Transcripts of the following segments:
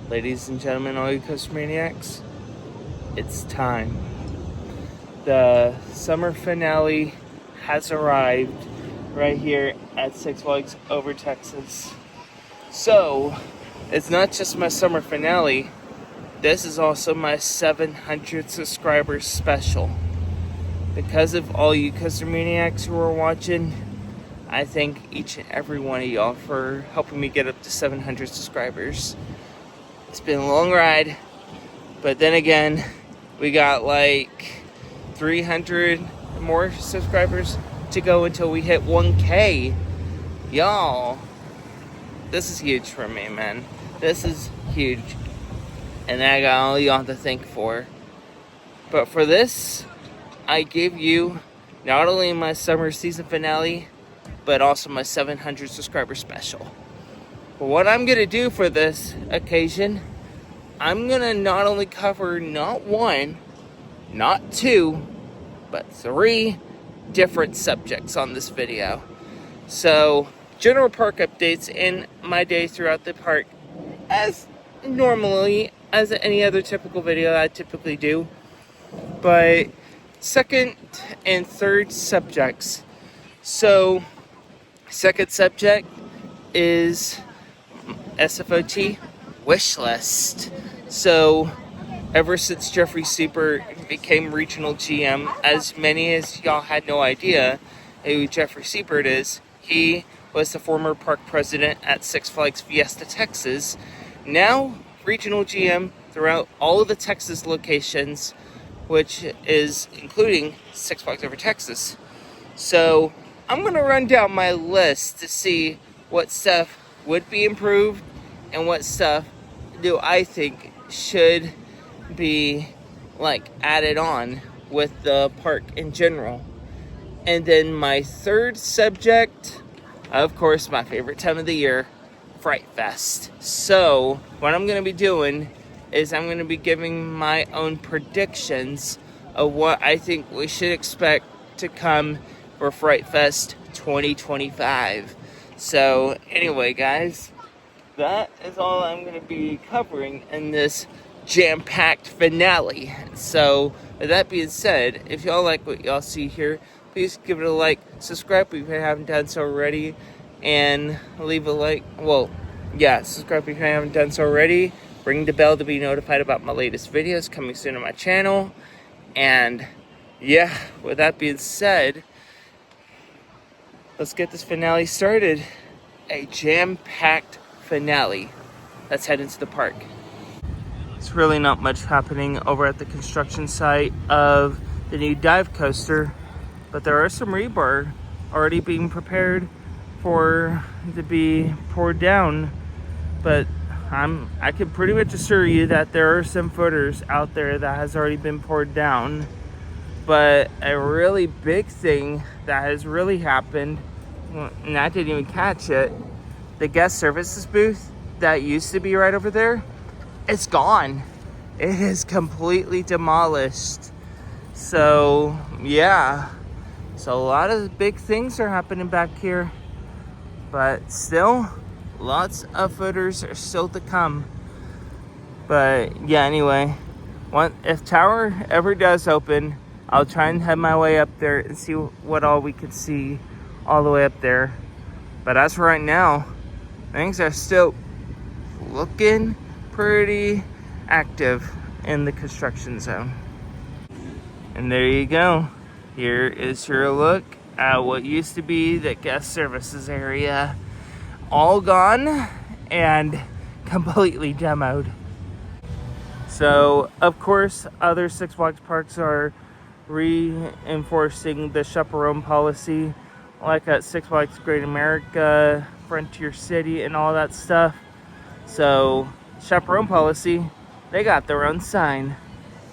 Ladies and gentlemen, all you coaster maniacs, it's time. The summer finale has arrived right here at Six Flags Over Texas. So, it's not just my summer finale, this is also my 700 subscribers special. Because of all you coaster maniacs who are watching, I thank each and every one of y'all for helping me get up to 700 subscribers. It's been a long ride, but then again, we got like 300 more subscribers to go until we hit 1K. Y'all, this is huge for me, man. This is huge. And I got all y'all to thank for. But for this, I give you not only my summer season finale, but also my 700 subscriber special. But what I'm going to do for this occasion, I'm going to not only cover not one, not two, but 3 different subjects on this video. So, general park updates in my day throughout the park, as normally, as any other typical video I typically do. But second and third subjects. So, second subject is SFOT wish list. So, ever since Jeffrey Super became regional GM, as many as y'all had no idea who Jeffrey Super is, he was the former park president at Six Flags Fiesta, Texas. Now, regional GM throughout all of the Texas locations, which is including Six Flags Over Texas. So, I'm going to run down my list to see what stuff would be improved and what stuff do I think should be added on with the park in general. And then my third subject, of course, my favorite time of the year, Fright Fest. So what I'm going to be doing is I'm going to be giving my own predictions of what I think we should expect to come for Fright Fest 2025. So anyway, guys, that is all I'm going to be covering in this jam-packed finale. So with that being said, if y'all like what y'all see here, please give it a like, subscribe if you haven't done so already, and leave a like. Well, yeah, subscribe if you haven't done so already. Ring the bell to be notified about my latest videos coming soon on my channel. And yeah, with that being said, let's get this finale started. A jam-packed finale. Let's head into the park. It's really not much happening over at the construction site of the new dive coaster, but there are some rebar already being prepared to be poured down. But I can pretty much assure you that there are some footers out there that has already been poured down. But a really big thing that has really happened, and I didn't even catch it, the guest services booth that used to be right over there, it's gone. It is completely demolished. So yeah, so a lot of big things are happening back here, but still lots of footers are still to come. But yeah, anyway, if Tower ever does open, I'll try and head my way up there and see what all we can see all the way up there. But as for right now, things are still looking pretty active in the construction zone. And there you go. Here is your look at what used to be the guest services area. All gone and completely demoed. So, of course, other Six Flags parks are reinforcing the chaperone policy, like at Six Flags Great America, Frontier City, and all that stuff. So, chaperone policy, they got their own sign.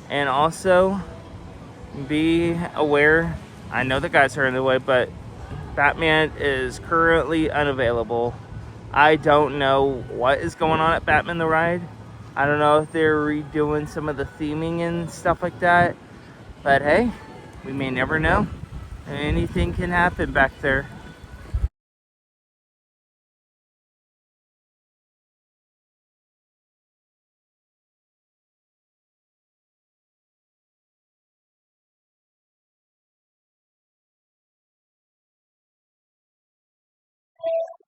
And also, be aware, I know the guys are in the way, but Batman is currently unavailable. I don't know what is going on at Batman the Ride. I don't know if they're redoing some of the theming and stuff like that. But hey, we may never know. Anything can happen back there.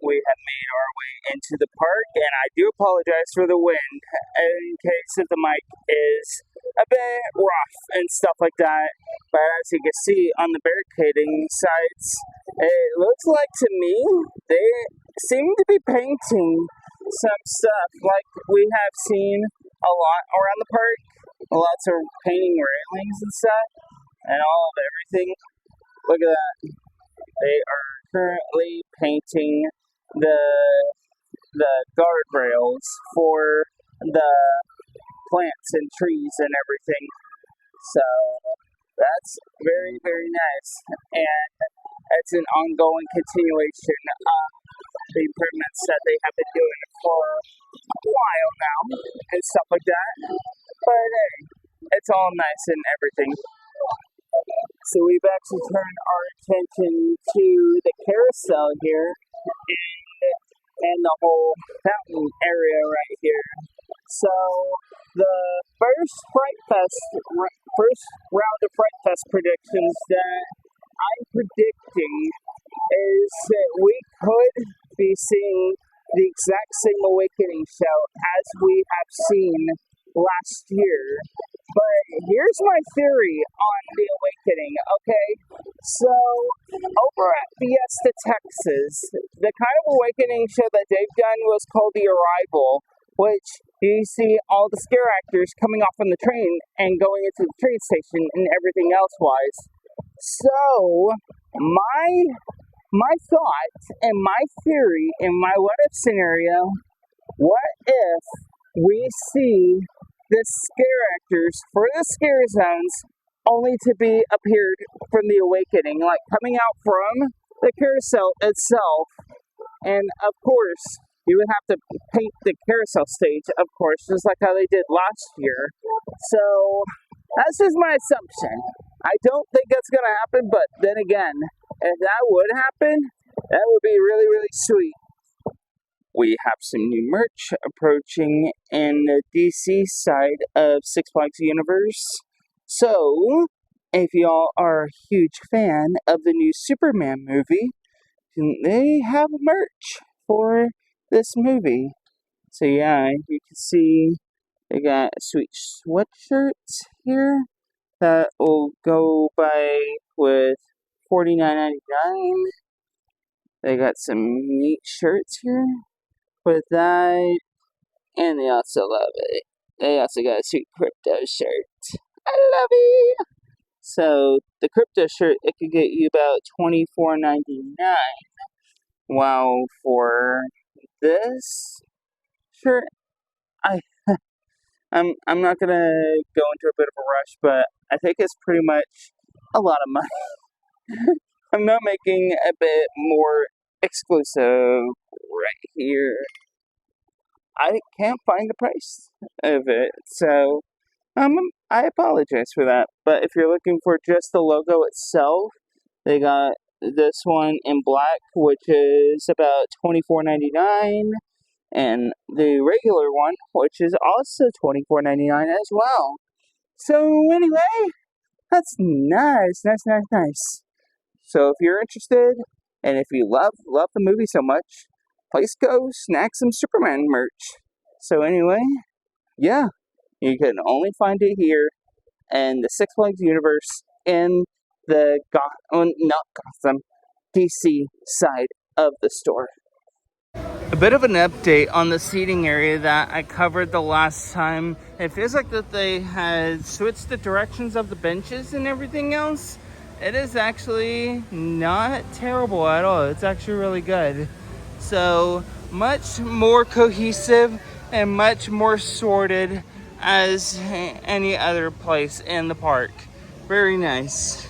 we have made our way into the park, and I do apologize for the wind in case if the mic is a bit rough and stuff like that. But as you can see on the barricading sides, it looks like to me they seem to be painting some stuff like we have seen a lot around the park. Lots of painting railings and stuff, and all of everything. Look at that. They are currently painting the guardrails for the plants and trees and everything. So that's very, very nice. And it's an ongoing continuation of the improvements that they have been doing for a while now and stuff like that. But hey, it's all nice and everything. So we've actually turned our attention to the carousel here and the whole fountain area right here. So the first round of Fright Fest predictions that I'm predicting is that we could be seeing the exact same awakening show as we have seen last year. But here's my theory on the awakening, okay? So, over at Fiesta, Texas, the kind of awakening show that they've done was called The Arrival, which you see all the scare actors coming off on the train and going into the train station and everything else wise. So, my thought and my theory and my what if scenario, what if we see the scare actors for the scare zones only to be appeared from the awakening, like coming out from the carousel itself. And of course, you would have to paint the carousel stage, of course, just like how they did last year. So that's just my assumption. I don't think that's going to happen, but then again, if that would happen, that would be really, really sweet. We have some new merch approaching in the DC side of Six Flags Universe. So, if y'all are a huge fan of the new Superman movie, they have merch for this movie. So yeah, you can see they got sweet sweatshirts here that will go by with $49.99. They got some neat shirts here with that, and they also love it. They also got a sweet crypto shirt. I love it. So the crypto shirt, it could get you about $24.99. While for this shirt, I'm not gonna go into a bit of a rush, but I think it's pretty much a lot of money. I'm not making a bit more exclusive right here. I can't find the price of it, so I apologize for that. But if you're looking for just the logo itself, they got this one in black, which is about $24.99, and the regular one, which is also $24.99 as well. So anyway, that's nice. So if you're interested, and if you love the movie so much, please go snag some Superman merch. So anyway, yeah, you can only find it here in the Six Flags universe in the DC side of the store. A bit of an update on the seating area that I covered the last time. It feels like that they had switched the directions of the benches and everything else. It is actually not terrible at all. It's actually really good. So much more cohesive and much more sorted as any other place in the park. Very nice.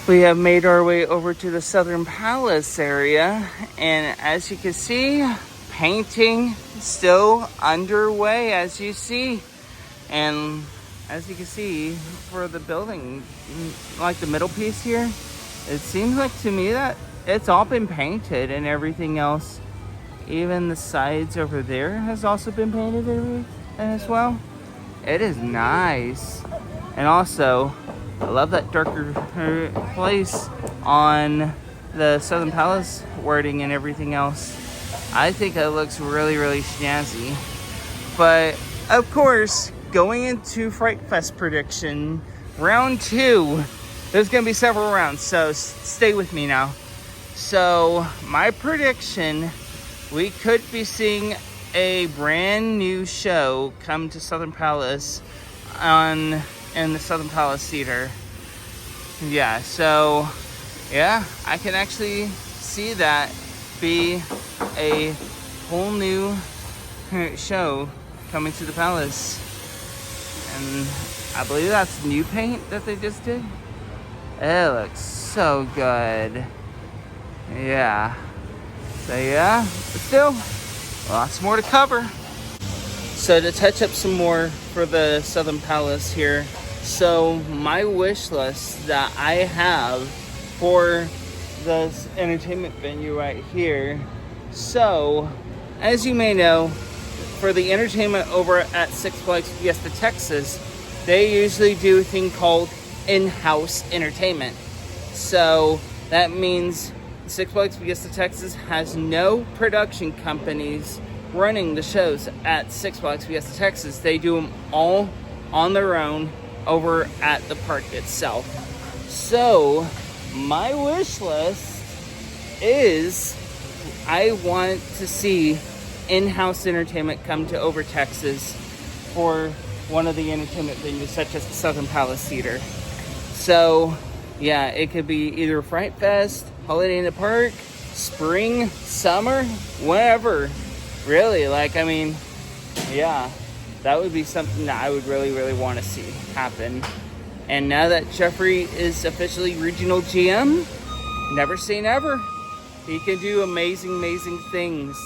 We have made our way over to the Southern Palace area, and as you can see, painting still underway, as you see. And as you can see, for the building, like the middle piece here, it seems like to me that it's all been painted and everything else. Even the sides over there has also been painted as well. It is nice. And also, I love that darker place on the Southern Palace wording and everything else. I think it looks really, really snazzy. But of course, going into Fright Fest prediction round 2, there's gonna be several rounds, so stay with me now. So my prediction, we could be seeing a brand new show come to Southern Palace in the Southern Palace Theater. Yeah, so yeah, I can actually see that be a whole new show coming to the Palace. And I believe that's new paint that they just did. It looks so good. Yeah. So yeah, but still, lots more to cover. So to touch up some more for the Southern Palace here. So my wish list that I have for this entertainment venue right here. So, as you may know, for the entertainment over at Six Flags Fiesta Texas, they usually do a thing called in-house entertainment. So that means Six Flags Fiesta Texas has no production companies running the shows at Six Flags Fiesta Texas. They do them all on their own over at the park itself. So my wish list is I want to see in-house entertainment come to over Texas for one of the entertainment venues such as the Southern Palace Theater. So yeah, it could be either Fright Fest, Holiday in the Park, spring, summer, whatever. Really, like, I mean, yeah, that would be something that I would really, really want to see happen. And now that Jeffrey is officially regional GM, never say never. He can do amazing, amazing things.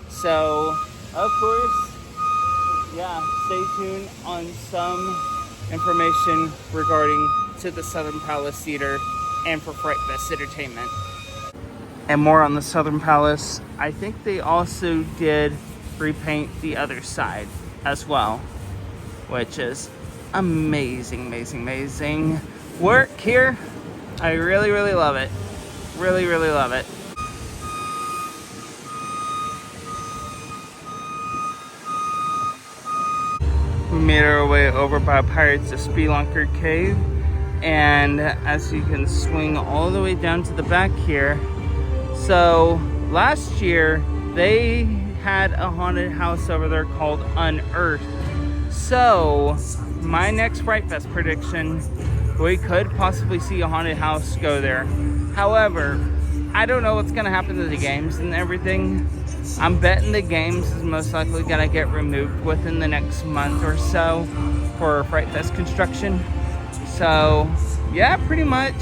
So, of course, yeah, stay tuned on some information regarding to the Southern Palace Theater and for Fright Fest Entertainment. And more on the Southern Palace. I think they also did repaint the other side as well, which is amazing, amazing, amazing work here. I really, really love it. Really, really love it. We made our way over by Pirates of Spelunker Cave, and as you can swing all the way down to the back here. So last year they had a haunted house over there called Unearthed. So my next Fright Fest prediction, we could possibly see a haunted house go there. However, I don't know what's gonna happen to the games and everything. I'm betting the games is most likely gonna get removed within the next month or so for Fright Fest construction. So yeah, pretty much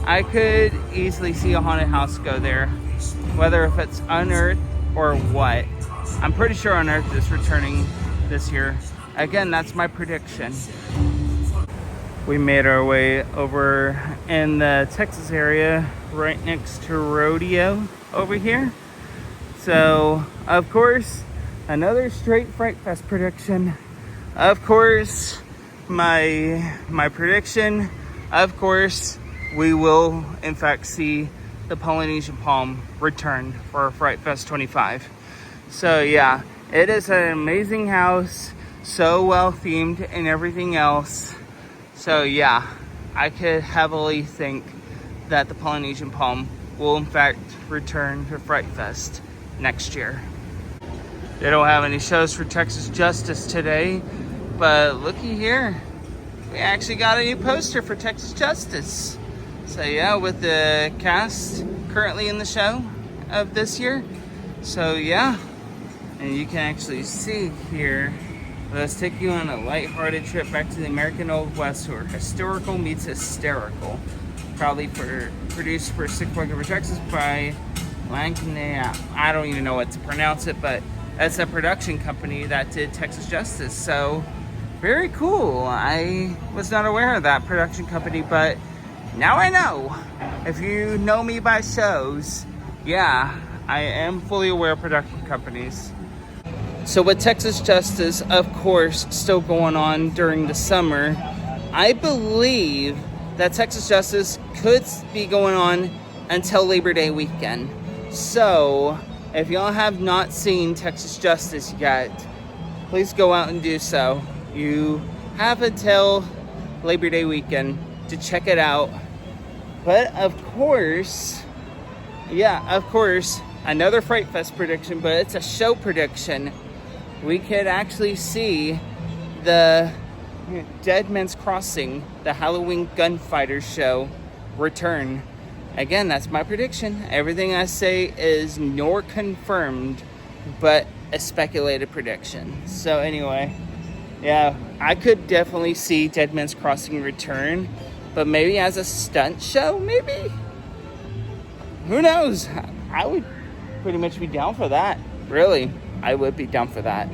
I could easily see a haunted house go there, whether if it's Unearthed or what. I'm pretty sure Unearthed is returning this year. Again, that's my prediction. We made our way over in the Texas area, right next to Rodeo over here. So, of course, another straight Fright Fest prediction. Of course, my prediction, of course, we will in fact see the Polynesian Palm return for Fright Fest 25. So yeah, it is an amazing house, so well themed and everything else. So yeah, I could heavily think that the Polynesian Palm will in fact return to Fright Fest next year. They don't have any shows for Texas Justice today, but looky here, we actually got a new poster for Texas Justice. So yeah, with the cast currently in the show of this year. So yeah, and you can actually see here, let's take you on a lighthearted trip back to the American Old West, where historical meets hysterical. Proudly produced for Six Flags Over Texas by Lanknea. I don't even know what to pronounce it, but it's a production company that did Texas Justice. So very cool. I was not aware of that production company, but now I know. If you know me by shows, yeah, I am fully aware of production companies. So with Texas Justice, of course, still going on during the summer, I believe that Texas Justice could be going on until Labor Day weekend. So, if y'all have not seen Texas Justice yet, please go out and do so. You have until Labor Day weekend to check it out. But of course, another Fright Fest prediction, but it's a show prediction. We could actually see the Dead Man's Crossing, the Halloween Gunfighter show, return. Again, that's my prediction. Everything I say is nor confirmed, but a speculated prediction. So anyway, yeah, I could definitely see Dead Man's Crossing return, but maybe as a stunt show, maybe? Who knows? I would pretty much be down for that. Really, I would be down for that.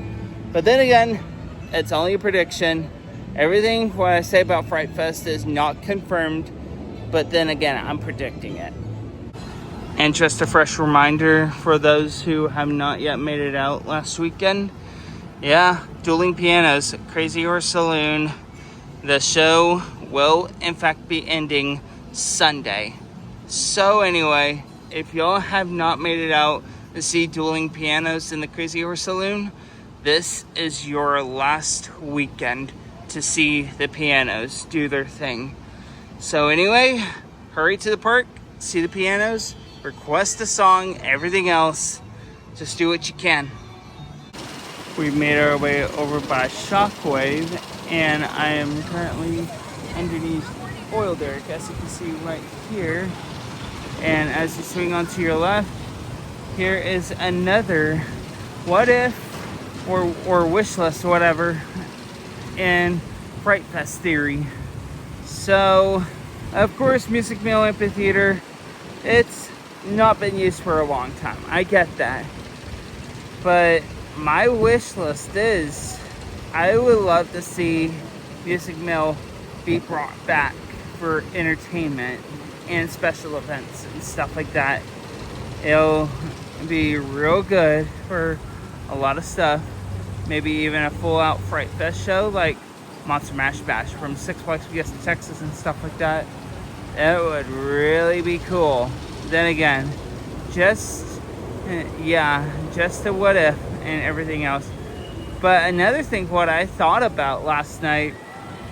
But then again, it's only a prediction. Everything what I say about Fright Fest is not confirmed, but then again, I'm predicting it. And just a fresh reminder for those who have not yet made it out last weekend. Yeah, Dueling Pianos, Crazy Horse Saloon. The show will in fact be ending Sunday. So anyway, if y'all have not made it out to see Dueling Pianos in the Crazy Horse Saloon, this is your last weekend to see the pianos do their thing. So anyway, hurry to the park, see the pianos, request a song, everything else. Just do what you can. We made our way over by Shockwave, and I am currently underneath Oil Derrick, as you can see right here. And as you swing onto your left, here is another what if or wish list, whatever, in Fright Fest theory. So, of course, Music Mill Amphitheater, it's not been used for a long time. I get that. But my wish list is, I would love to see Music Mill be brought back for entertainment and special events and stuff like that. It'll be real good for a lot of stuff. Maybe even a full-out Fright Fest show like Monster Mash Bash from Six Flags Fiesta Texas and stuff like that. It would really be cool. Then again, just a what if and everything else. But another thing what I thought about last night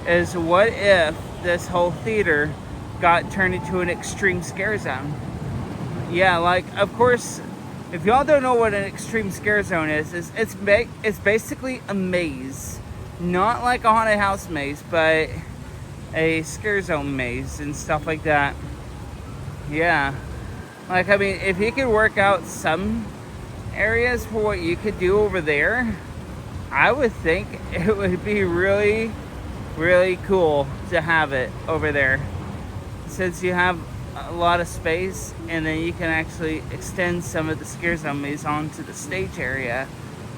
is, what if this whole theater got turned into an extreme scare zone? Yeah, like, of course, if y'all don't know what an extreme scare zone is, it's basically a maze. Not like a haunted house maze, but a scare zone maze and stuff like that. Yeah. Like, I mean, if you could work out some areas for what you could do over there, I would think it would be really, really cool to have it over there. Since you have a lot of space, and then you can actually extend some of the scare zone maze onto the stage area.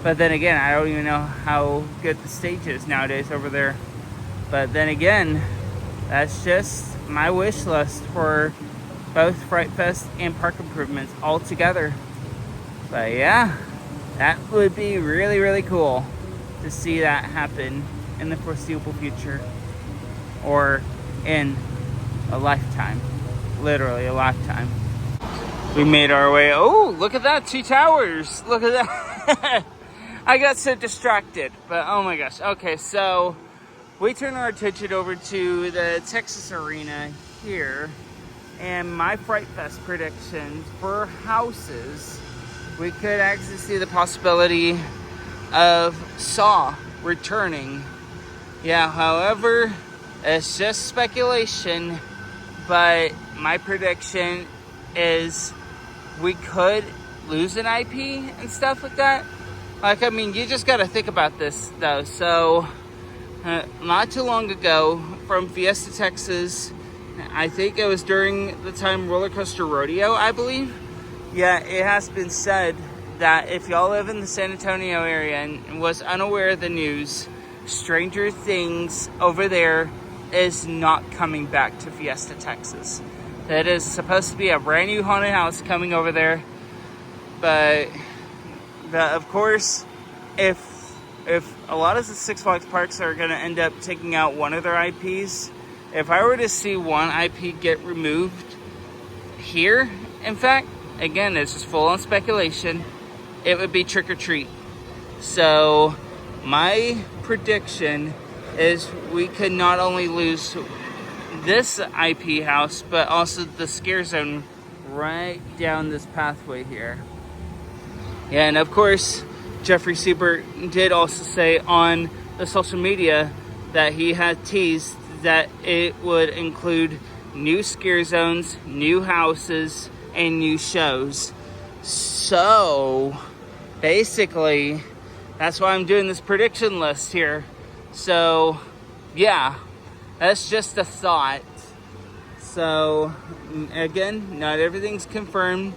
But then again, I don't even know how good the stage is nowadays over there. But then again, that's just my wish list for both Fright Fest and park improvements all together. But yeah, that would be really, really cool to see that happen in the foreseeable future, or in a lifetime. Literally a lifetime. We made our way. Oh, look at that, 2 towers. Look at that. I got so distracted, but oh my gosh. Okay, so we turn our attention over to the Texas Arena here, and my Fright Fest predictions for houses. We could actually see the possibility of Saw returning. Yeah, however, it's just speculation, but my prediction is we could lose an IP and stuff like that. Like, I mean, you just got to think about this, though. So, not too long ago, from Fiesta, Texas, I think it was during the time Roller Coaster Rodeo, I believe. Yeah, it has been said that if y'all live in the San Antonio area and was unaware of the news, Stranger Things over there is not coming back to Fiesta, Texas. That is supposed to be a brand new haunted house coming over there. But of course, if a lot of the Six Flags parks are going to end up taking out one of their IPs, if I were to see one IP get removed here, in fact, again, it's just full on speculation, it would be Trick or Treat. So my prediction is we could not only lose this IP house, but also the scare zone right down this pathway here. Yeah, and of course, Jeffrey Siebert did also say on the social media that he had teased that it would include new scare zones, new houses, and new shows. So, basically, that's why I'm doing this prediction list here. So, yeah, that's just a thought. So, again, not everything's confirmed,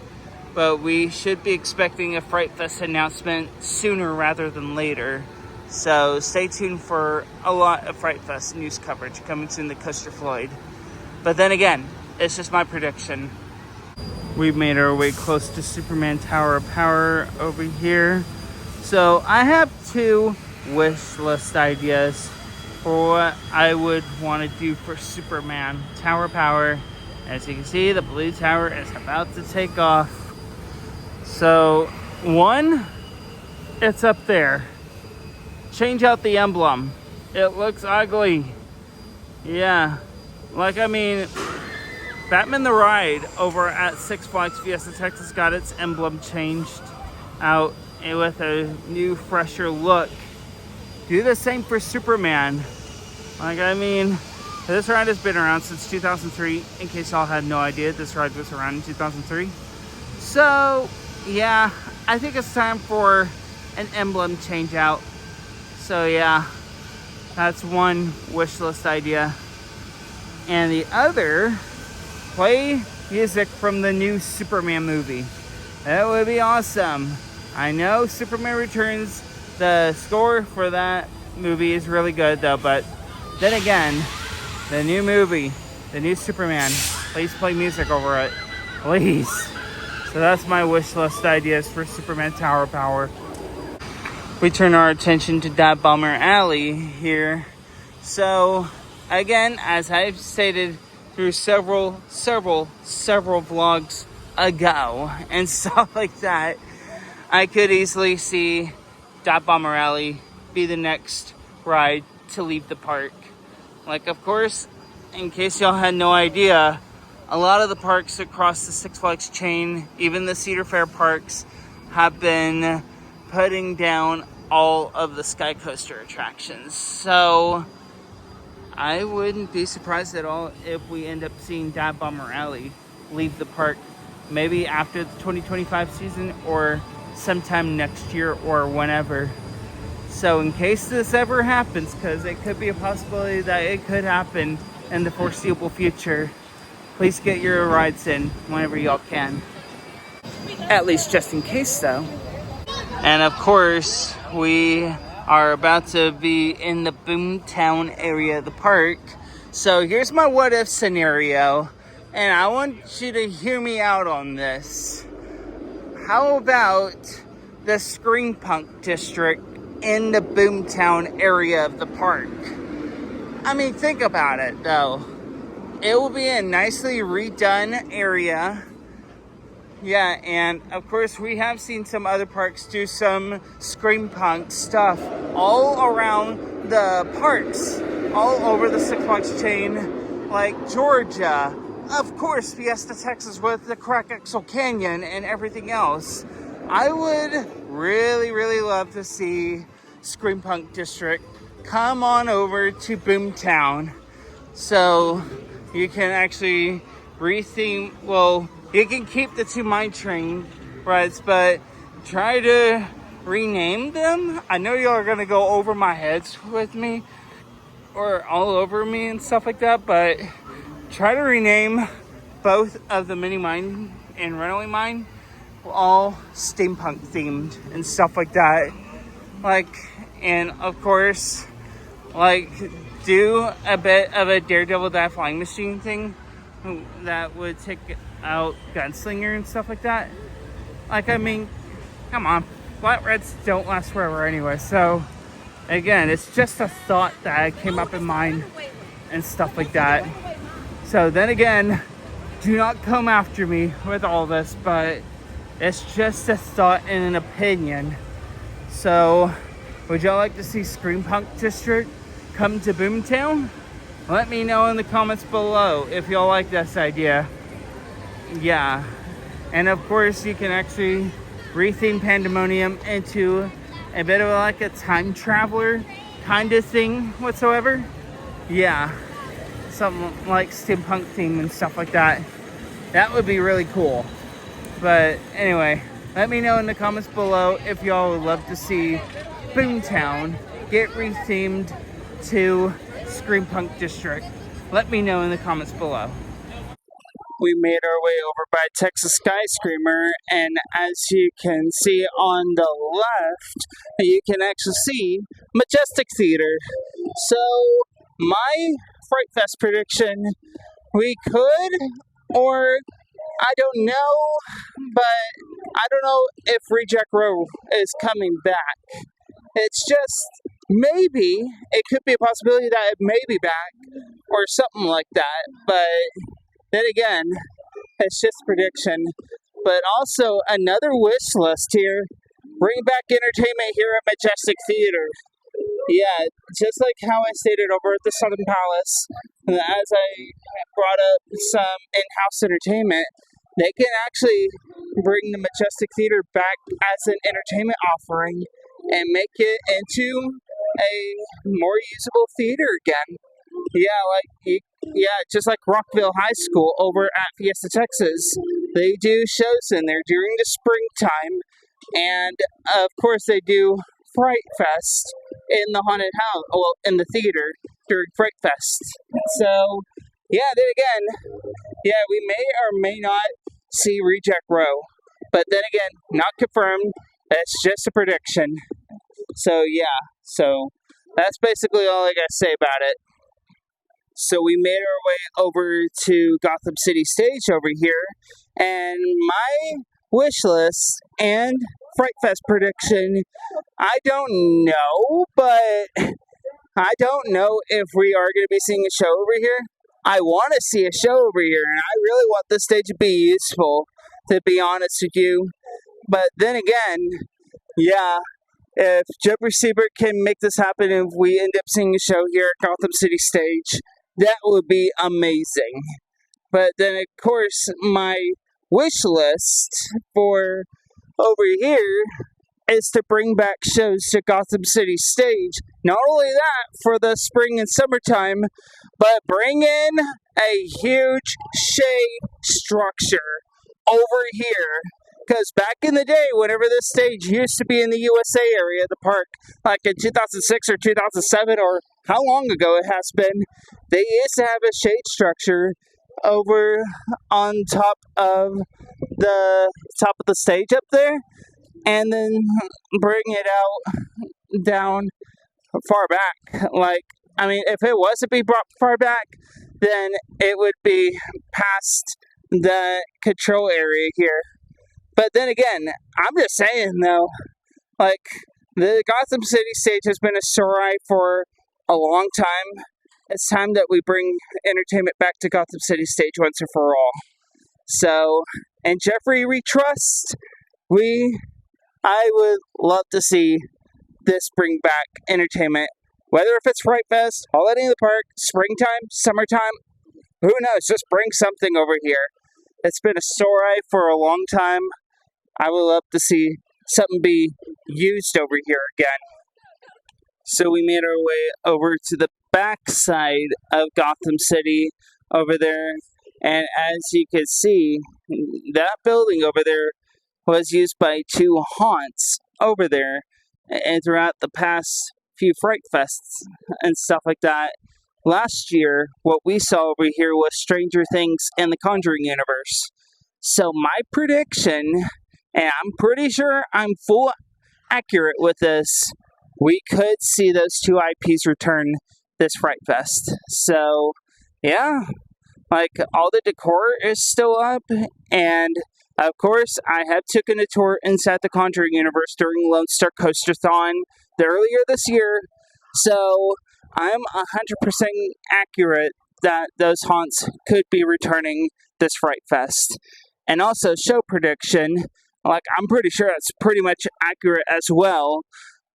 but we should be expecting a Fright Fest announcement sooner rather than later. So, stay tuned for a lot of Fright Fest news coverage coming soon to Coaster Floyd. But then again, it's just my prediction. We've made our way close to Superman Tower of Power over here. So I have 2 wish list ideas for what I would want to do for Superman Tower of Power. As you can see, the blue tower is about to take off. So, 1, it's up there. Change out the emblem. It looks ugly. Yeah. Like, I mean, Batman the Ride over at Six Flags Fiesta Texas got its emblem changed out with a new, fresher look. Do the same for Superman. Like, I mean, this ride has been around since 2003. In case y'all had no idea, this ride was around in 2003. So, yeah, I think it's time for an emblem change out. So, yeah, that's one wish list idea. And the other, play music from the new Superman movie. That would be awesome. I know Superman Returns, the score for that movie is really good though, but then again, the new movie, the new Superman, please play music over it. Please. So that's my wish list ideas for Superman Tower of Power. We turn our attention to Dive Bomber Alley here. So, again, as I've stated through several vlogs ago and stuff like that, I could easily see Dive Bomber Alley be the next ride to leave the park. Like, of course, in case y'all had no idea, a lot of the parks across the Six Flags chain, even the Cedar Fair parks, have been putting down all of the Sky Coaster attractions. So I wouldn't be surprised at all if we end up seeing Dive Bomber Alley leave the park maybe after the 2025 season or sometime next year or whenever. So in case this ever happens, because it could be a possibility that it could happen in the foreseeable future, please get your rides in whenever y'all can. At least just in case though. And of course, we are about to be in the Boomtown area of the park. So here's my what if scenario, and I want you to hear me out on this. How about the Screen Punk district in the Boomtown area of the park? I mean, think about it though. It will be a nicely redone area. Yeah, and of course we have seen some other parks do some Scream Punk stuff all around the parks, all over the Six Flags chain, like Georgia, of course Fiesta Texas with the Crackexel Canyon and everything else. I would really love to see Scream Punk District come on over to Boomtown so you can actually retheme, well, you can keep the 2 Mine Train rides, but try to rename them. I know y'all are gonna go over my heads with me or all over me and stuff like that, but try to rename both of the Mini Mine and Runaway Mine all steampunk themed and stuff like that. Like, and of course, like, do a bit of a Daredevil Dive Flying Machine thing that would take out Gunslinger and stuff like that. Like, I mean, come on, flat reds don't last forever anyway. So again, it's just a thought that came up in mind and stuff like that. So then again, do not come after me with all this, but it's just a thought and an opinion. So, would y'all like to see Scream Punk District come to Boomtown? Let me know in the comments below if y'all like this idea. Yeah. And of course, you can actually retheme Pandemonium into a bit of like a time traveler kind of thing whatsoever. Yeah. Something like steampunk theme and stuff like that. That would be really cool. But anyway, let me know in the comments below if y'all would love to see Boomtown get rethemed to Scream Punk District. Let me know in the comments below. We made our way over by Texas Skyscraper, and as you can see on the left, you can actually see Majestic Theater. So, my Fright Fest prediction, we could, or I don't know, but I don't know if Reject Row is coming back. It's just, maybe, it could be a possibility that it may be back, or something like that, but then again, it's just prediction. But also, another wish list here, bring back entertainment here at Majestic Theater. Yeah, just like how I stated over at the Southern Palace, as I brought up some in-house entertainment, they can actually bring the Majestic Theater back as an entertainment offering and make it into a more usable theater again. Yeah, just like Rockville High School over at Fiesta, Texas. They do shows in there during the springtime, and of course they do Fright Fest in the haunted house, well, in the theater during Fright Fest. So, yeah, then again, yeah, we may or may not see Reject Row, but then again, not confirmed. It's just a prediction. So, yeah, that's basically all I gotta say about it. So we made our way over to Gotham City stage over here, and my wish list and Fright Fest prediction, I don't know, but I don't know if we are going to be seeing a show over here. I want to see a show over here, and I really want this stage to be useful, to be honest with you. But then again, yeah, if Jeffrey Siebert can make this happen, if we end up seeing a show here at Gotham City stage, that would be amazing. But then, of course, my wish list for over here is to bring back shows to Gotham City stage. Not only that, for the spring and summertime, but bring in a huge shade structure over here. Because back in the day, whenever this stage used to be in the USA area, the park, like in 2006 or 2007, or how long ago it has been, they used to have a shade structure over on top of the stage up there, and then bring it out down far back. Like, I mean, if it was to be brought far back, then it would be past the control area here. But then again, I'm just saying though, like, the Gotham City stage has been a sore eye for a long time. It's time that we bring entertainment back to Gotham City stage once and for all. So, and Jeffrey we trust, I would love to see this bring back entertainment. Whether if it's Fright Fest, Holiday in the Park, springtime, summertime, who knows, just bring something over here. It's been a sore eye for a long time. I would love to see something be used over here again. So we made our way over to the backside of Gotham City over there. And as you can see, that building over there was used by two haunts over there and throughout the past few Fright Fests and stuff like that. Last year, what we saw over here was Stranger Things and the Conjuring universe. So my prediction, and I'm pretty sure I'm full accurate with this, we could see those two IPs return this Fright Fest. So, yeah, like, all the decor is still up, and of course, I have taken a tour inside the Conjuring universe during Lone Star Coaster-thon earlier this year, so I'm 100% accurate that those haunts could be returning this Fright Fest. And also show prediction, like I'm pretty sure that's pretty much accurate as well.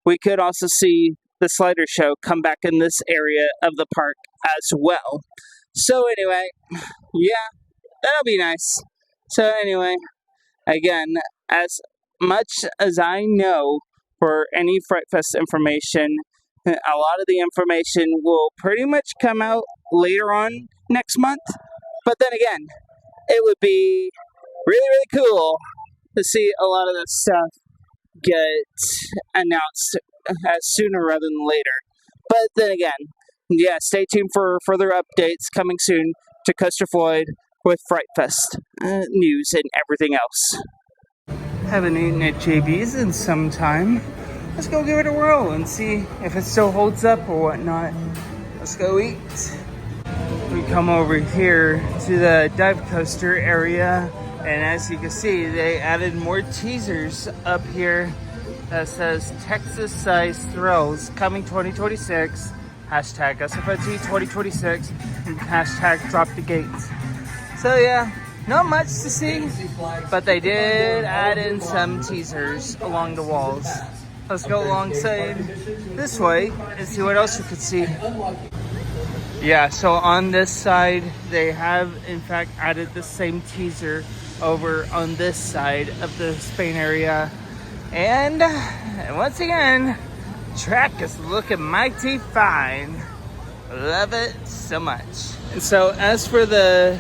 We could also see the slider show come back in this area of the park as well. So anyway, yeah, that'll be nice. So anyway, again, as much as I know for any Fright Fest information, a lot of the information will pretty much come out later on next month. But then again, it would be really, really cool to see a lot of this stuff get announced sooner rather than later. But then again, yeah, stay tuned for further updates coming soon to Coaster Floyd with Fright Fest news and everything else. Haven't eaten at JB's in some time. Let's go give it a whirl and see if it still holds up or whatnot. Let's go eat. We come over here to the dive coaster area, and as you can see, they added more teasers up here that says Texas Size Thrills coming 2026, hashtag SFOT 2026, and hashtag Drop the Gates. So yeah, not much to see, but they did add in some teasers along the walls. Let's go alongside this way and see what else we could see. Yeah, so on this side, they have in fact added the same teaser over on this side of the Spain area. And once again, track is looking mighty fine. Love it so much. And so as for the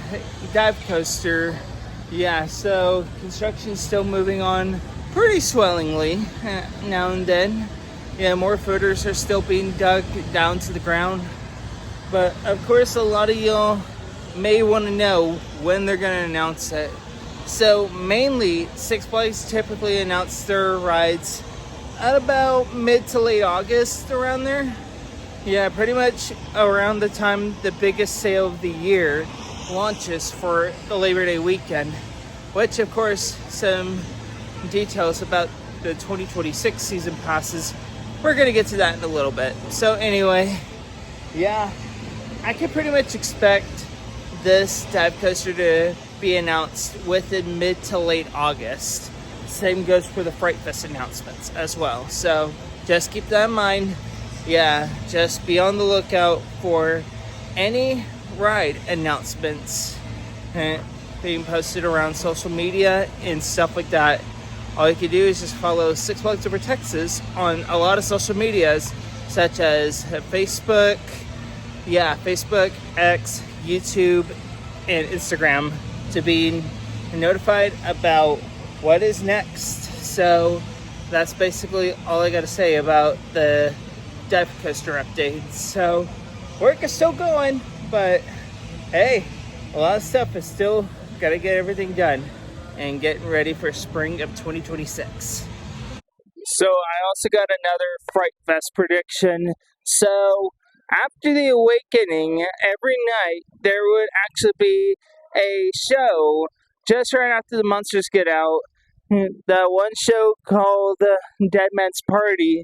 dive coaster, yeah, so construction's still moving on pretty swellingly now and then. Yeah, more footers are still being dug down to the ground. But of course, a lot of y'all may want to know when they're going to announce it. So mainly, Six Flags typically announce their rides at about mid to late August, around there. Yeah, pretty much around the time the biggest sale of the year launches for the Labor Day weekend. Which, of course, some details about the 2026 season passes, we're going to get to that in a little bit. So anyway, yeah, I can pretty much expect this dive coaster to be announced within mid to late August. Same goes for the Fright Fest announcements as well. So just keep that in mind. Yeah, just be on the lookout for any ride announcements being posted around social media and stuff like that. All you can do is just follow Six Flags Over Texas on a lot of social medias, such as Facebook, Facebook, X, YouTube, and Instagram, to be notified about what is next. So that's basically all I got to say about the dive coaster update. So work is still going, but hey, a lot of stuff is still got to get everything done and getting ready for spring of 2026. So I also got another Fright Fest prediction. So after the awakening, every night there would actually be a show just right after the monsters get out. The one show called Dead Man's Party,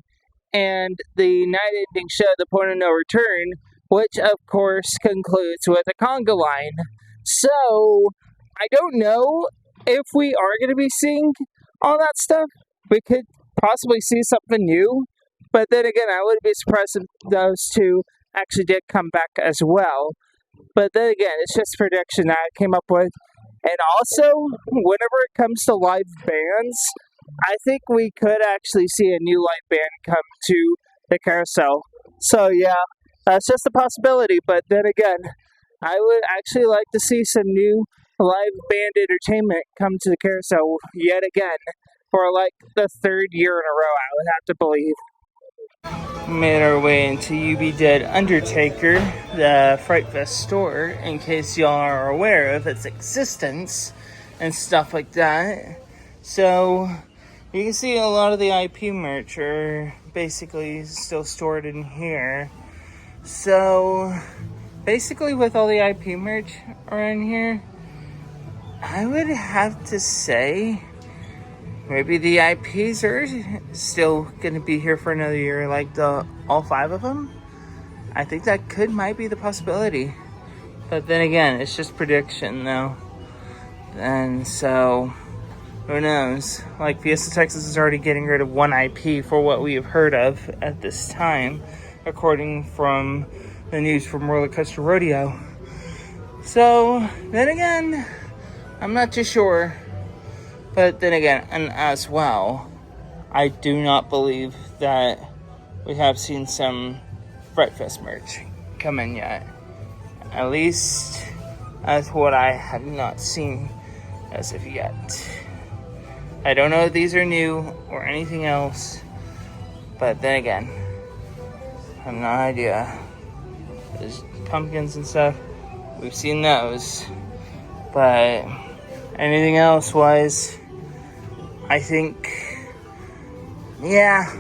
and the night ending show, The Point of No Return, which of course concludes with a conga line. So I don't know if we are going to be seeing all that stuff. We could possibly see something new, but then again, I wouldn't be surprised if those two actually did come back as well. But then again, it's just a prediction that I came up with. And also, whenever it comes to live bands, I think we could actually see a new live band come to the carousel. So yeah, that's just a possibility. But then again, I would actually like to see some new live band entertainment come to the carousel yet again for like the third year in a row, I would have to believe. Made our way into UB Dead Undertaker, the Fright Fest store, in case y'all are aware of its existence and stuff like that. So you can see a lot of the IP merch are basically still stored in here. So basically with all the IP merch around here, I would have to say maybe the IPs are still going to be here for another year, like all 5 of them. I think that might be the possibility. But then again, it's just prediction though. And so, who knows? Like, Fiesta Texas is already getting rid of one IP for what we have heard of at this time, according from the news from Roller Coaster Rodeo. So, then again, I'm not too sure. But then again, and as well, I do not believe that we have seen some Fright Fest merch come in yet. At least, that's what I have not seen as of yet. I don't know if these are new or anything else, but then again, I have no idea. There's pumpkins and stuff, we've seen those, but anything else wise, I think, yeah,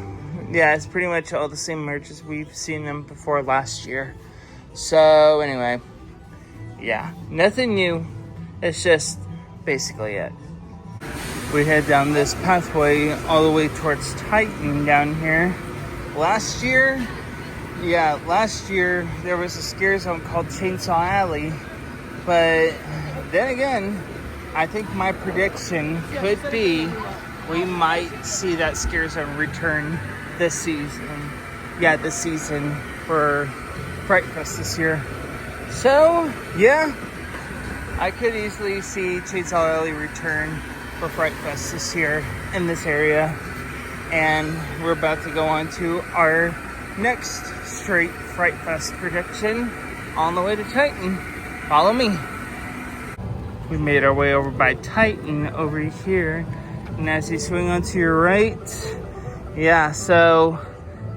it's pretty much all the same merch as we've seen them before last year. So anyway, yeah, nothing new. It's just basically it. We head down this pathway all the way towards Titan down here. Last year there was a scare zone called Chainsaw Alley. But then again, I think my prediction could be we might see that scare zone return this season. Yeah, this season for Fright Fest this year. So, yeah, I could easily see Chainsaw Alley return for Fright Fest this year in this area. And we're about to go on to our next straight Fright Fest prediction on the way to Titan. Follow me. We made our way over by Titan over here. And as you swing onto your right, yeah, so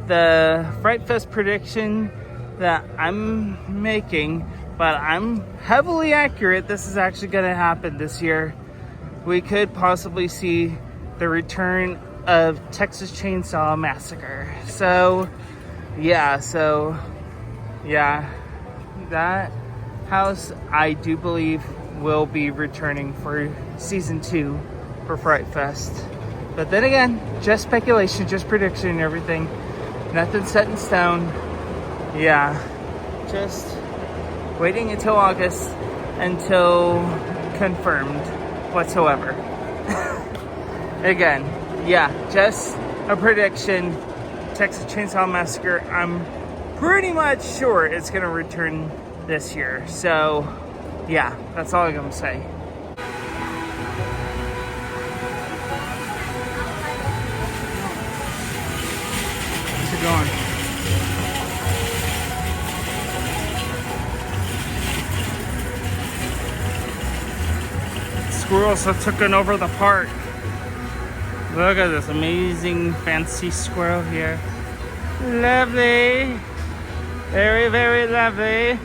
the Fright Fest prediction that I'm making, but I'm heavily accurate, this is actually going to happen this year. We could possibly see the return of Texas Chainsaw Massacre. So, yeah, that house, I do believe, will be returning for season 2 for Fright Fest. But then again, just speculation, just prediction and everything. Nothing set in stone. Yeah, just waiting until August until confirmed whatsoever. Again, yeah, just a prediction. Texas Chainsaw Massacre, I'm pretty much sure it's going to return this year. So, yeah, that's all I'm going to say. How's it going? Squirrels have taken over the park. Look at this amazing fancy squirrel here. Lovely. Very, very lovely.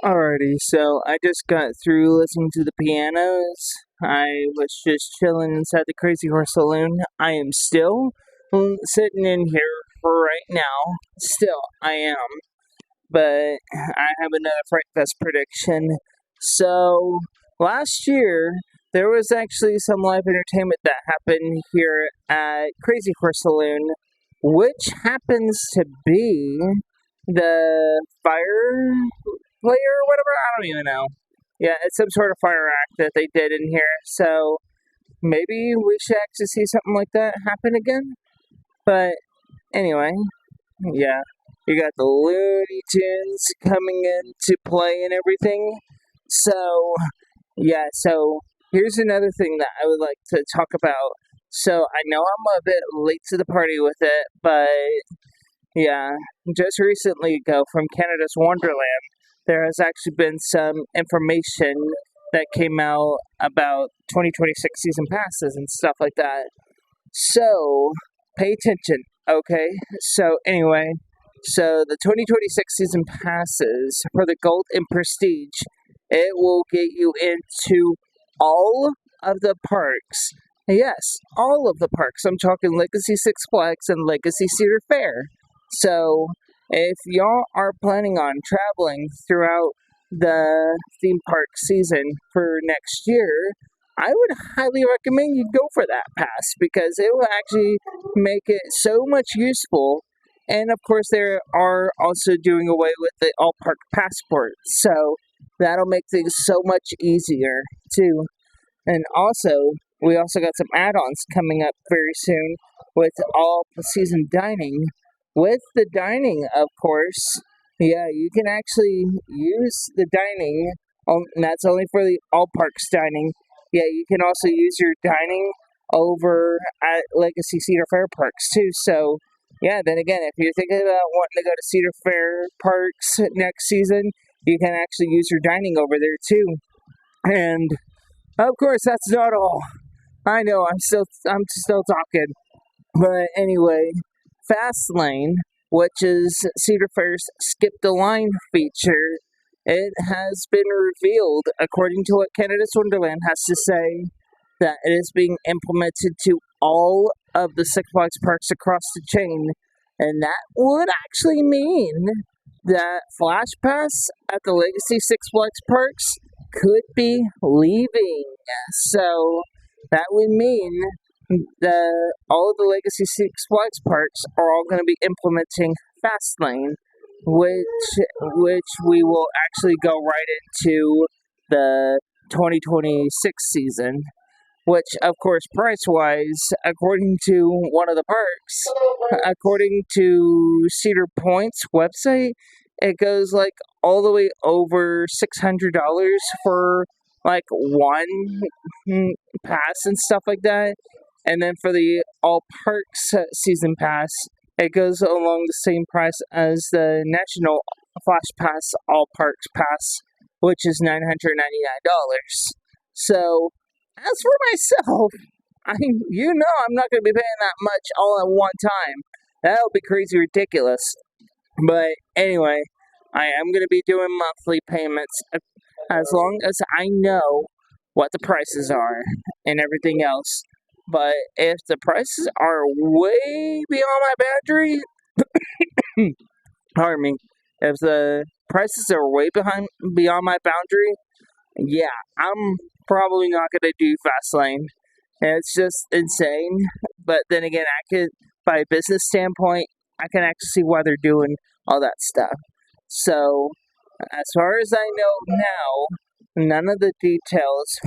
Alrighty, so I just got through listening to the pianos. I was just chilling inside the Crazy Horse Saloon. I am still sitting in here right now. Still, I am. But I have another Fright Fest prediction. So, last year, there was actually some live entertainment that happened here at Crazy Horse Saloon, which happens to be the fire player or whatever. I don't even know. Yeah, it's some sort of fire act that they did in here. So maybe we should actually see something like that happen again. But anyway, yeah, you got the Looney Tunes coming into play and everything. So yeah, so here's another thing that I would like to talk about. So I know I'm a bit late to the party with it, but yeah, just recently ago from Canada's Wonderland, there has actually been some information that came out about 2026 season passes and stuff like that. So, pay attention, okay? So, anyway, so the 2026 season passes for the Gold and Prestige It will get you into all of the parks. Yes, all of the parks. I'm talking Legacy Six Flags and Legacy Cedar Fair. So, if y'all are planning on traveling throughout the theme park season for next year, I would highly recommend you go for that pass because it will actually make it so much useful. And of course, they are also doing away with the all park passport, so that'll make things so much easier too. And also, we also got some add-ons coming up very soon with all season dining. With the dining, of course, yeah, you can actually use the dining. And that's only for the all parks dining. Yeah, you can also use your dining over at Legacy Cedar Fair parks too. So, yeah, then again, if you're thinking about wanting to go to Cedar Fair parks next season, you can actually use your dining over there too. And of course, that's not all. I know I'm still talking, but anyway, Fastlane, which is Cedar Fair's Skip the Line feature, it has been revealed, according to what Canada's Wonderland has to say, that it is being implemented to all of the Six Flags parks across the chain, and that would actually mean that Flash Pass at the Legacy Six Flags parks could be leaving. So that would mean all of the Legacy Six Flags parks are all going to be implementing Fastlane, which we will actually go right into the 2026 season. Which, of course, price-wise, according to one of the parks, according to Cedar Point's website, it goes like all the way over $600 for like one pass and stuff like that. And then for the all parks season pass, it goes along the same price as the national Flash Pass all parks pass, which is $999. So, as for myself, I'm not going to be paying that much all at one time. That would be crazy ridiculous. But anyway, I am going to be doing monthly payments as long as I know what the prices are and everything else. But if the prices are way beyond my boundary, pardon me, if the prices are way beyond my boundary, yeah, I'm probably not going to do Fastlane. It's just insane. But then again, by a business standpoint, I can actually see why they're doing all that stuff. So, as far as I know now, none of the details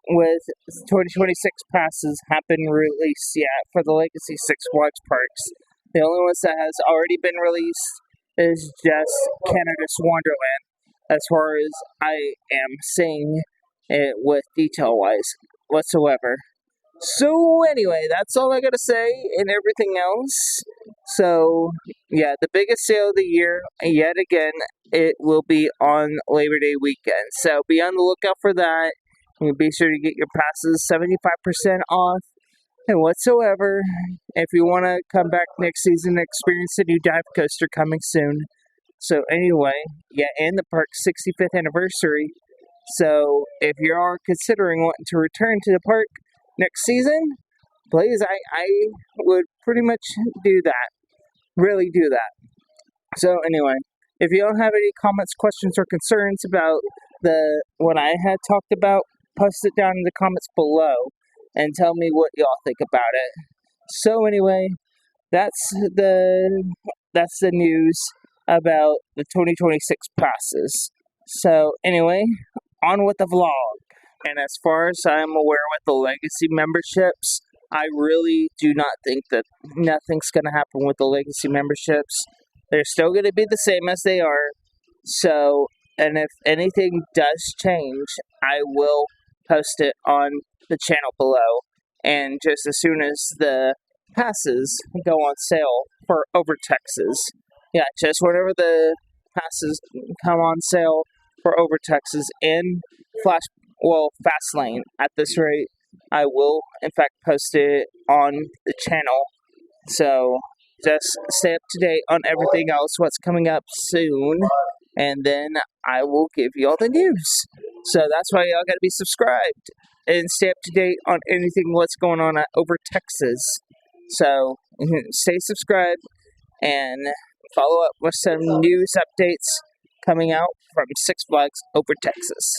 with 2026 passes have been released yet for the Legacy Six Flags parks. The only ones that has already been released is just Canada's Wonderland, as far as I am seeing it with detail-wise whatsoever. So anyway, that's all I gotta say and everything else. So yeah, the biggest sale of the year, yet again, it will be on Labor Day weekend. So be on the lookout for that. And be sure to get your passes 75% off and whatsoever. If you want to come back next season and experience the new dive coaster coming soon. So anyway, yeah, and the park's 65th anniversary. So if you are considering wanting to return to the park next season, please, I would pretty much do that. Really do that. So anyway, if you don't have any comments, questions, or concerns about what I had talked about, post it down in the comments below and tell me what y'all think about it. So anyway, that's the news about the 2026 passes. So anyway, on with the vlog. And as far as I'm aware with the Legacy memberships, I really do not think that nothing's going to happen with the Legacy memberships. They're still going to be the same as they are. So, and if anything does change, I will post it on the channel below. And just as soon as the passes go on sale for over Texas, yeah, just whenever the passes come on sale for over Texas in Fastlane at this rate, I will in fact post it on the channel. So just stay up to date on everything else, what's coming up soon, and then I will give you all the news. So that's why y'all gotta be subscribed and stay up to date on anything what's going on over Texas. So stay subscribed and follow up with some news updates coming out from Six Flags over Texas.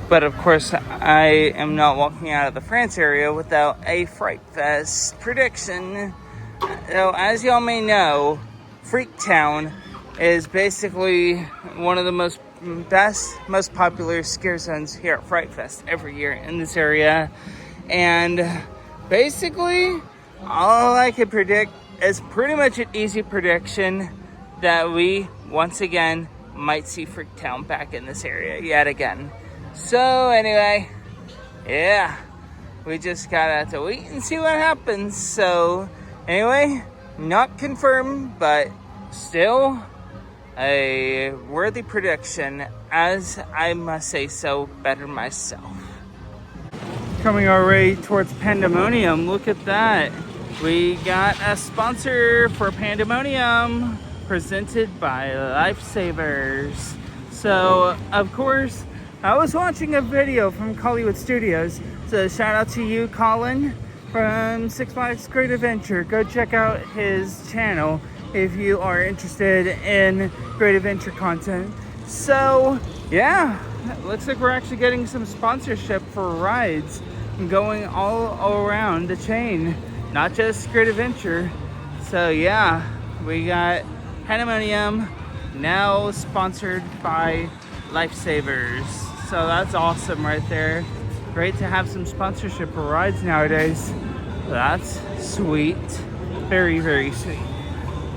But of course, I am not walking out of the France area without a Fright Fest prediction. So, as y'all may know, Freaktown is basically one of the most popular scare zones here at Fright Fest every year in this area. And basically, all I can predict is pretty much an easy prediction that we, once again, might see Freaktown back in this area yet again. So anyway, yeah, we just gotta have to wait and see what happens. So anyway, not confirmed, but still a worthy prediction, as I must say so better myself. Coming our way towards Pandemonium, look at that. We got a sponsor for Pandemonium presented by Lifesavers. So of course, I was watching a video from Hollywood Studios, so shout out to you, Colin, from Six Flags Great Adventure. Go check out his channel if you are interested in Great Adventure content. So, yeah, looks like we're actually getting some sponsorship for rides going all around the chain, not just Great Adventure. So, yeah, we got Pandemonium, now sponsored by Lifesavers. So that's awesome right there. Great to have some sponsorship for rides nowadays. That's sweet. Very, very sweet.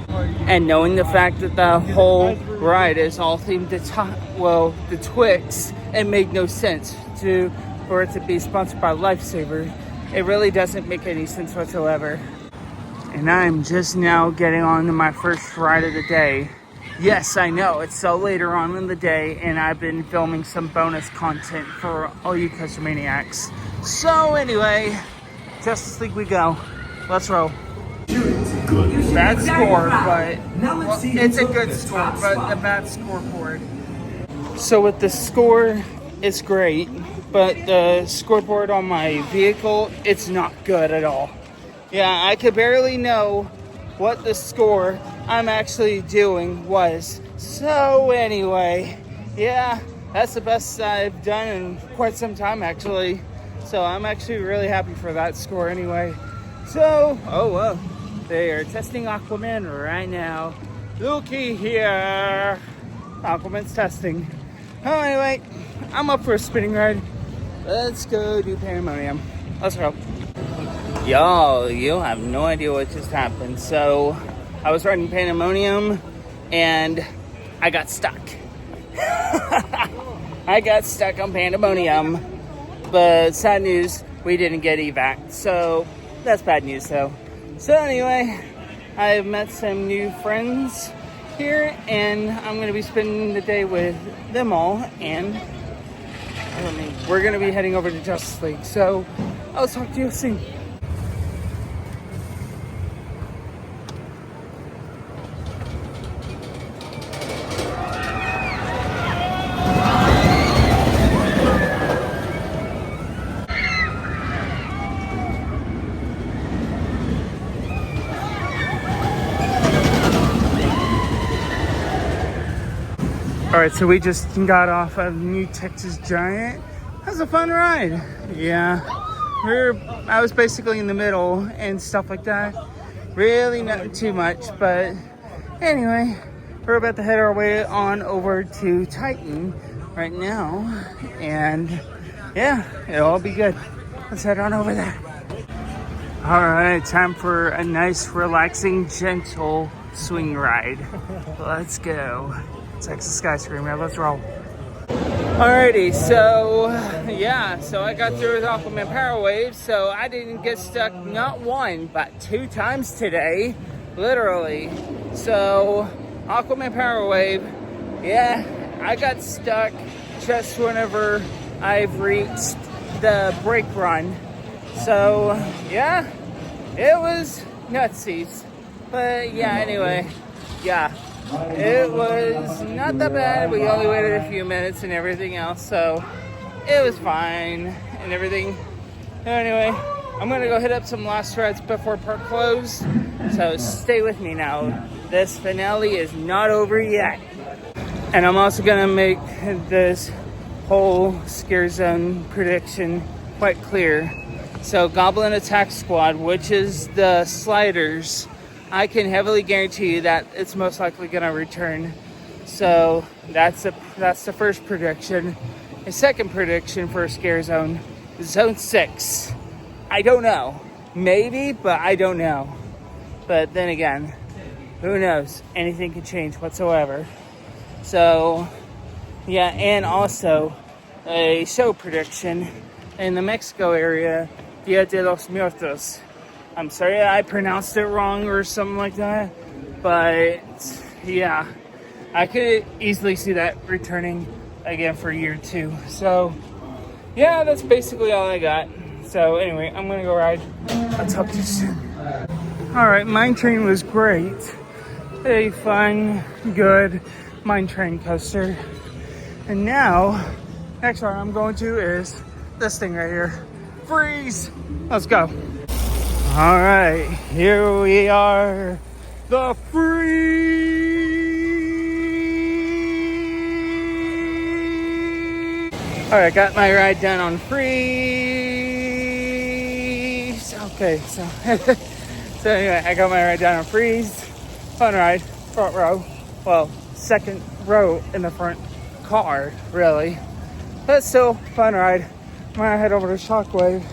And knowing the fact that the whole ride is all themed to the Twix, it made no sense for it to be sponsored by Lifesaver. It really doesn't make any sense whatsoever. And I'm just now getting on to my first ride of the day. Yes, I know, it's so later on in the day, and I've been filming some bonus content for all you custom maniacs. So anyway, Justice League we go. Let's roll. Good. Bad score, but it's a good score, but a bad scoreboard. So with the score, it's great, but the scoreboard on my vehicle, it's not good at all. Yeah, I could barely know what the score I'm actually doing was. So anyway, yeah, that's the best I've done in quite some time actually. So I'm actually really happy for that score anyway. So, oh whoa, they are testing Aquaman right now. Looky here, Aquaman's testing. Oh, anyway, I'm up for a spinning ride. Let's go do Pandemonium. Let's go. Y'all, you have no idea what just happened. So, I was riding Pandemonium, and I got stuck. I got stuck on Pandemonium, but sad news, we didn't get evac. So, that's bad news, though. So, anyway, I've met some new friends here, and I'm going to be spending the day with them all, and we're going to be heading over to Justice League. So, I'll talk to you soon. Alright, so we just got off of New Texas Giant. That was a fun ride. Yeah, I was basically in the middle and stuff like that. Really not too much, but anyway, we're about to head our way on over to Titan right now. And yeah, it'll all be good. Let's head on over there. Alright, time for a nice, relaxing, gentle swing ride. Let's go. Texas Skyscraper, let's roll. Alrighty, so yeah, so I got through with Aquaman Power Wave, so I didn't get stuck not one, but 2 times today, literally. So Aquaman Power Wave, Yeah, I got stuck just whenever I've reached the brake run. So, yeah, it was nutsies. But yeah, anyway, yeah, it was not that bad. We only waited a few minutes and everything else, so it was fine and everything. Anyway, I'm gonna go hit up some last rides before park close. So stay with me now. This finale is not over yet. And I'm also gonna make this whole scare zone prediction quite clear. So Goblin Attack Squad, which is the sliders, I can heavily guarantee you that it's most likely gonna return. So that's the first prediction. The second prediction for a scare zone, Zone 6. I don't know. Maybe, but I don't know. But then again, who knows? Anything can change whatsoever. So, yeah, and also a show prediction in the Mexico area, Dia de los Muertos. I'm sorry I pronounced it wrong or something like that, but yeah, I could easily see that returning again for year 2. So, yeah, that's basically all I got. So, anyway, I'm gonna go ride. I'll talk to you soon. Alright, Mine Train was great. A fun, good mine train coaster. And now, next one I'm going to is this thing right here. Freeze! Let's go. Alright, here we are. The Freeze! Alright, got my ride done on Freeze. Okay, so so anyway, I got my ride down on Freeze. Fun ride, front row. Well, second row in the front car, really. But still, fun ride. I'm gonna head over to Shockwave,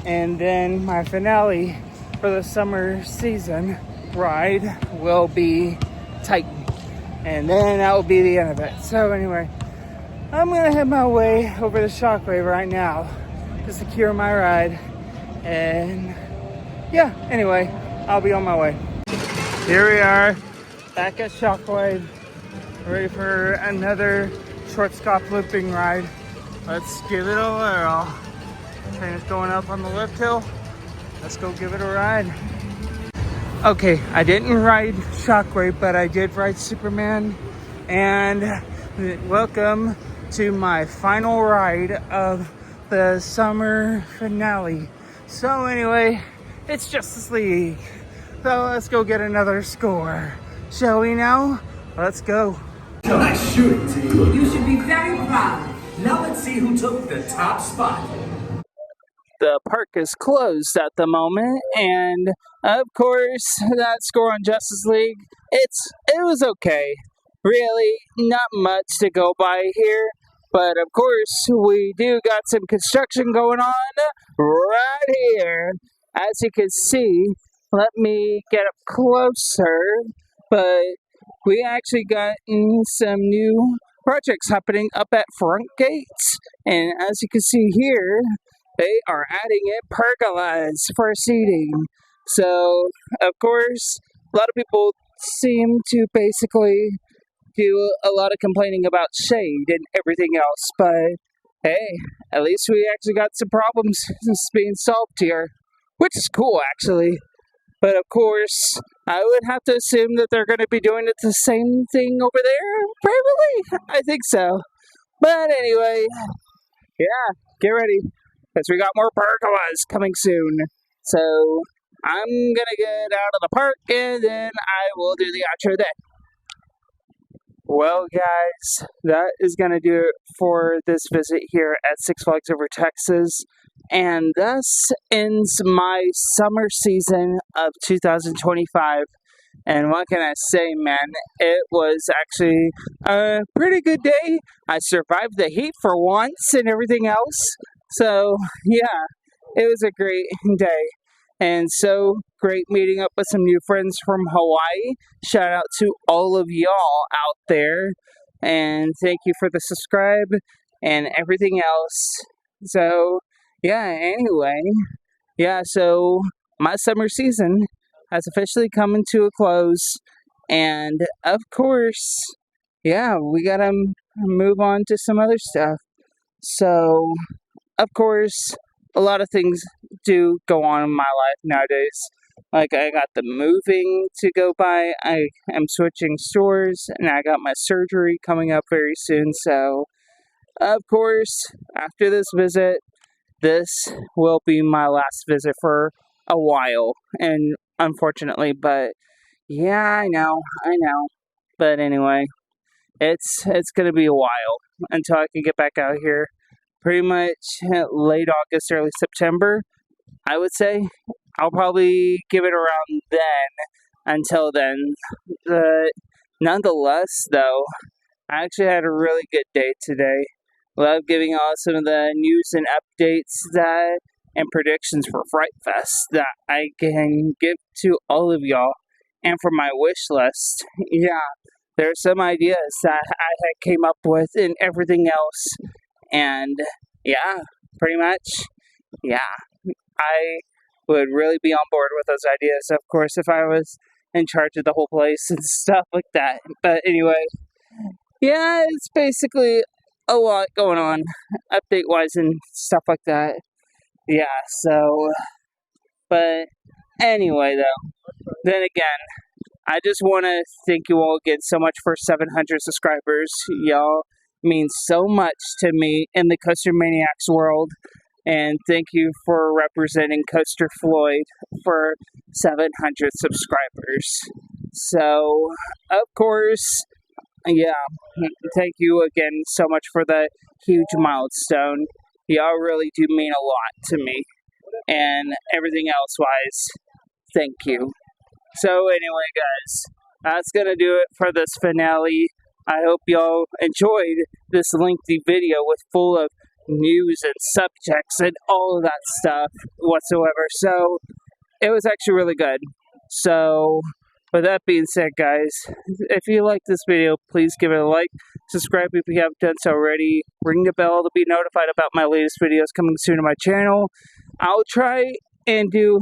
and then my finale for the summer season ride will be Titan, and then that will be the end of it. So anyway, I'm gonna head my way over to Shockwave right now to secure my ride, and yeah, anyway, I'll be on my way. Here we are, back at Shockwave, ready for another short stop looping ride. Let's give it a whirl. Train is going up on the lift hill. Let's go give it a ride. Okay, I didn't ride Shockwave, but I did ride Superman. And welcome to my final ride of the summer finale. So anyway, it's Justice League. So let's go get another score. Shall we now? Let's go. Nice shooting, team. You should be very proud. Now let's see who took the top spot. The park is closed at the moment, and of course, that score on Justice League, it was okay. Really, not much to go by here, but of course, we do got some construction going on right here. As you can see, let me get up closer, but we actually got some new projects happening up at front gates, and as you can see here, they are adding in pergolas for seating. So, of course, a lot of people seem to basically do a lot of complaining about shade and everything else, but hey, at least we actually got some problems being solved here, which is cool actually. But of course, I would have to assume that they're going to be doing the same thing over there, probably. I think so. But anyway, yeah, get ready, because we got more pergolas coming soon. So I'm gonna get out of the park, and then I will do the outro then. Well, guys, that is gonna do it for this visit here at Six Flags Over Texas, and thus ends my summer season of 2025. And what can I say, man? It was actually a pretty good day. I survived the heat for once and everything else. So, yeah, it was a great day. And so great meeting up with some new friends from Hawaii. Shout out to all of y'all out there. And thank you for the subscribe and everything else. So, yeah, anyway. Yeah, so my summer season has officially come to a close. And of course, yeah, we gotta move on to some other stuff. So, of course, a lot of things do go on in my life nowadays. Like, I got the moving to go by, I am switching stores, and I got my surgery coming up very soon. So, of course, after this visit, this will be my last visit for a while, and unfortunately, but yeah, I know. But anyway, it's gonna be a while until I can get back out here. Pretty much late August, early September, I would say. I'll probably give it around then. Until then, nonetheless, though, I actually had a really good day today. Love giving all some of the news and updates that and predictions for Fright Fest that I can give to all of y'all. And for my wish list, yeah, there's some ideas that I had came up with and everything else. And yeah, pretty much, yeah, I would really be on board with those ideas, of course, if I was in charge of the whole place and stuff like that. But anyway, yeah, it's basically a lot going on, update wise and stuff like that. Yeah, so, but anyway, though, then again, I just want to thank you all again so much for 700 subscribers. Y'all mean so much to me in the Coaster Maniacs world. And thank you for representing Coaster Floyd for 700 subscribers. So, of course, yeah, thank you again so much for the huge milestone. Y'all really do mean a lot to me. And everything else wise, thank you. So anyway, guys, that's going to do it for this finale. I hope y'all enjoyed this lengthy video with full of news and subjects and all of that stuff whatsoever. So it was actually really good. So with that being said, guys, if you like this video, please give it a like, subscribe if you haven't done so already, ring the bell to be notified about my latest videos coming soon to my channel. I'll try and do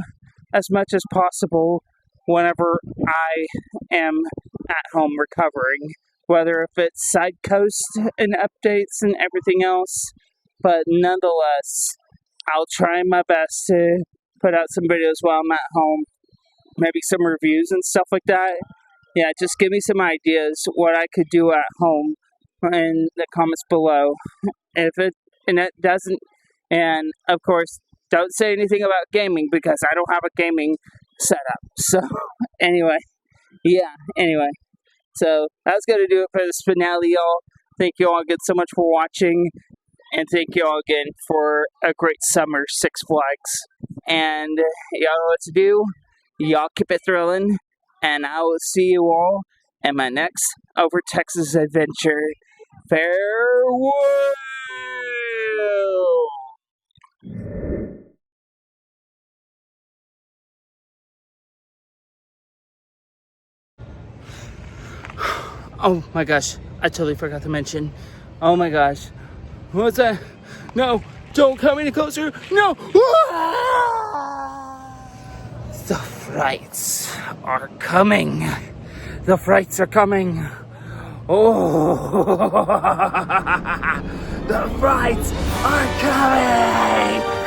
as much as possible whenever I am at home recovering, whether if it's side coast and updates and everything else, but nonetheless, I'll try my best to put out some videos while I'm at home, maybe some reviews and stuff like that. Yeah, just give me some ideas what I could do at home in the comments below. If it doesn't, and of course, don't say anything about gaming because I don't have a gaming setup. So anyway, so that's gonna do it for this finale, y'all. Thank you all again so much for watching, and thank you all again for a great summer Six Flags. And y'all know what to do. Y'all keep it thrilling, and I will see you all in my next Over Texas adventure. Farewell. Oh my gosh, I totally forgot to mention. Oh my gosh. What's that? No, don't come any closer. No! The frights are coming. The frights are coming. Oh, the frights are coming.